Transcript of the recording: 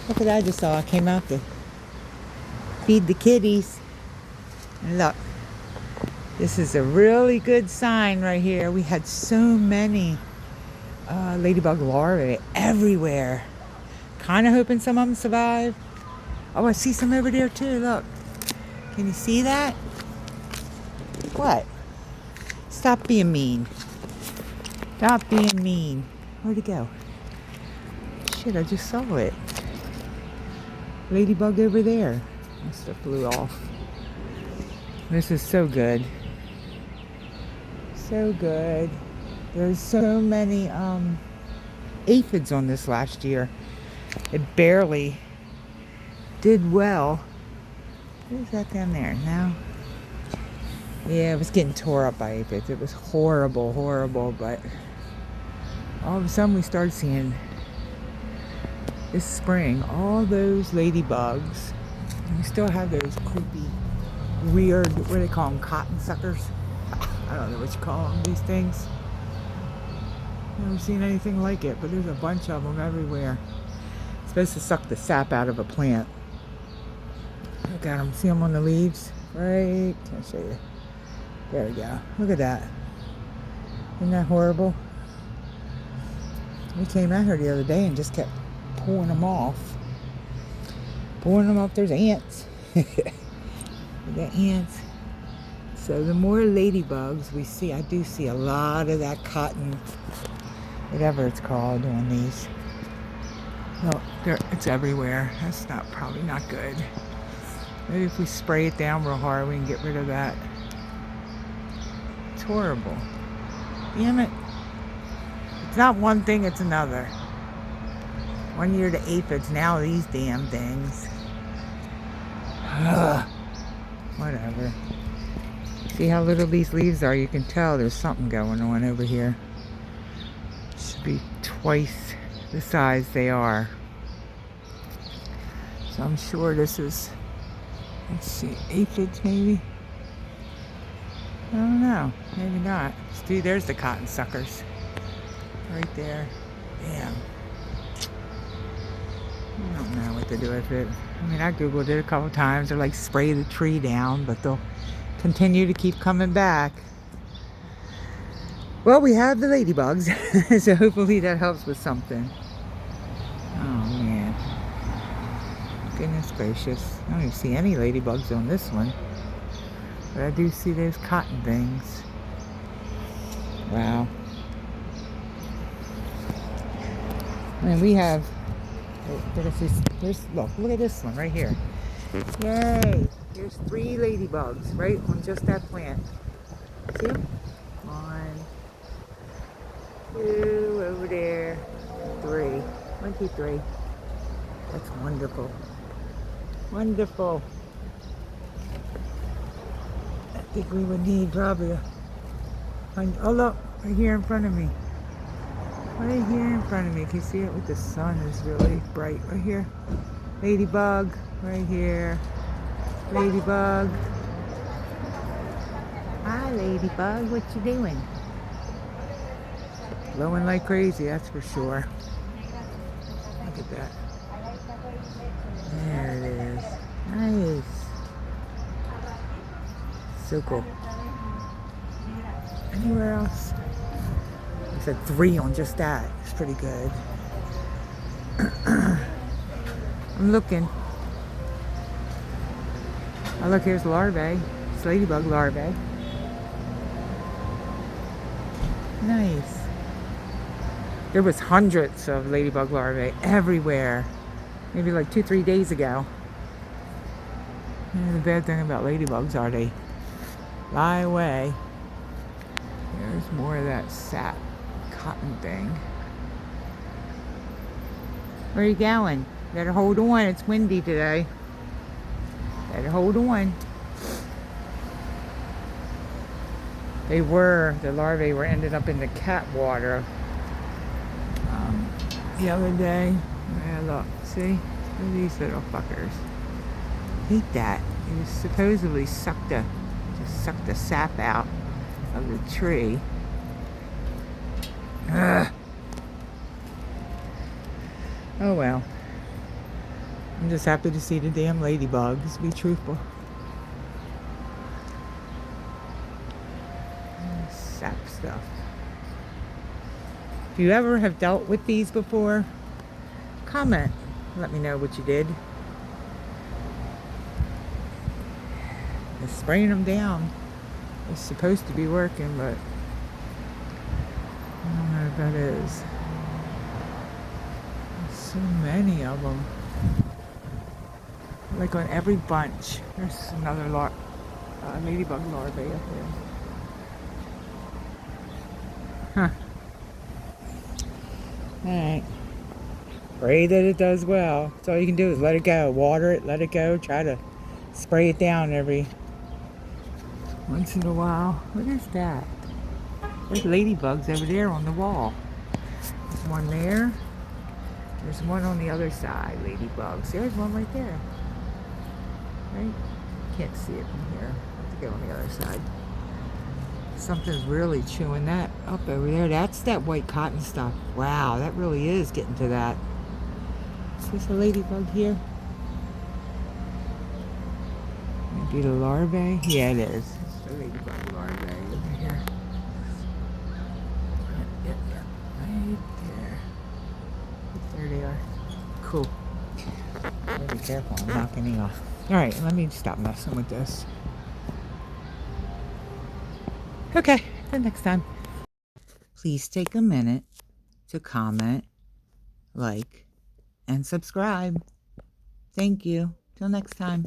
Look what I just saw. I came out to feed the kitties. And look, this is a really good sign right here. We had so many ladybug larvae everywhere. Kind of hoping some of them survive. Oh, I see some over there too. Look. Can you see that? What? Stop being mean. Stop being mean. Where'd it go? Shit, I just saw it. Ladybug over there. Must have flew off. This is so good. So good. There's so many aphids on this last year. It barely did well. Who's that down there? No? Yeah, it was getting tore up by aphids. It was horrible, horrible, but all of a sudden we started seeing this spring all those ladybugs. And we still have those creepy, weird, what do they call them, cotton suckers? I don't know what you call them, these things. Never seen anything like it, but there's a bunch of them everywhere. It's supposed to suck the sap out of a plant. Look at them. See them on the leaves? Right. I'll show you. There we go. Look at that. Isn't that horrible? We came out here the other day and just kept pulling them off. Pulling them off. There's ants. We got ants. So the more ladybugs we see, I do see a lot of that cotton, whatever it's called, on these. No, it's everywhere. That's probably not good. Maybe if we spray it down real hard, we can get rid of that. It's horrible. Damn it. It's not one thing, it's another. One year the aphids, now these damn things. Ugh. Whatever. See how little these leaves are? You can tell there's something going on over here. Should be twice the size they are. So I'm sure this is, let's see, aphids maybe? I don't know. Maybe not. See, there's the cotton suckers. Right there. Damn. I don't know what to do with it. I mean, I Googled it a couple times. They're like, spray the tree down, but they'll continue to keep coming back. Well, we have the ladybugs, so hopefully that helps with something. Oh, man. Goodness gracious. I don't even see any ladybugs on this one. But I do see those cotton things. Wow. And we have, look at this one right here. Yay! There's 3 ladybugs right on just that plant. See them? 1, 2, over there, 3. 1, 2, 3. That's wonderful. Wonderful. I think we would need probably oh look, right here in front of me. Right here in front of me. Can you see it with the sun is really bright right here? Ladybug, right here. Ladybug. Hi, ladybug. What you doing? Blowing like crazy, that's for sure. Look at that. There it is. Nice. So cool. Anywhere else? I said 3 on just that. It's pretty good. I'm looking. Oh, look, here's larvae. It's ladybug larvae. Nice. There was hundreds of ladybug larvae everywhere. Maybe like 2-3 days ago. And the bad thing about ladybugs are they fly away. There's more of that sap cotton thing. Where are you going? Better hold on. It's windy today. Better hold on. The larvae were ended up in the cat water the other day. Yeah, look, see? Look at these little fuckers. Hate that. It was supposedly suck the sap out of the tree. Ugh. Oh well. I'm just happy to see the damn ladybugs, to be truthful. Sap stuff. If you ever have dealt with these before, comment. Let me know what you did. Just spraying them down. It's supposed to be working, but I don't know if that is. There's so many of them. Like on every bunch. There's another ladybug larvae up there. Huh. Alright. Pray that it does well. That's all you can do is let it go. Water it, let it go. Try to spray it down every once in a while. What is that? There's ladybugs over there on the wall. There's one there. There's one on the other side, ladybugs. There's one right there. Right? Can't see it from here. I have to go on the other side. Something's really chewing that up over there. That's that white cotton stuff. Wow, that really is getting to that. Is this a ladybug here? Maybe the larvae? Yeah, it is. It's the ladybug larvae over here. Yep, right there. There they are. Cool. Gotta be careful, I'm knocking it off. Alright, let me stop messing with this. Okay, till next time. Please take a minute to comment, like, and subscribe. Thank you. Till next time.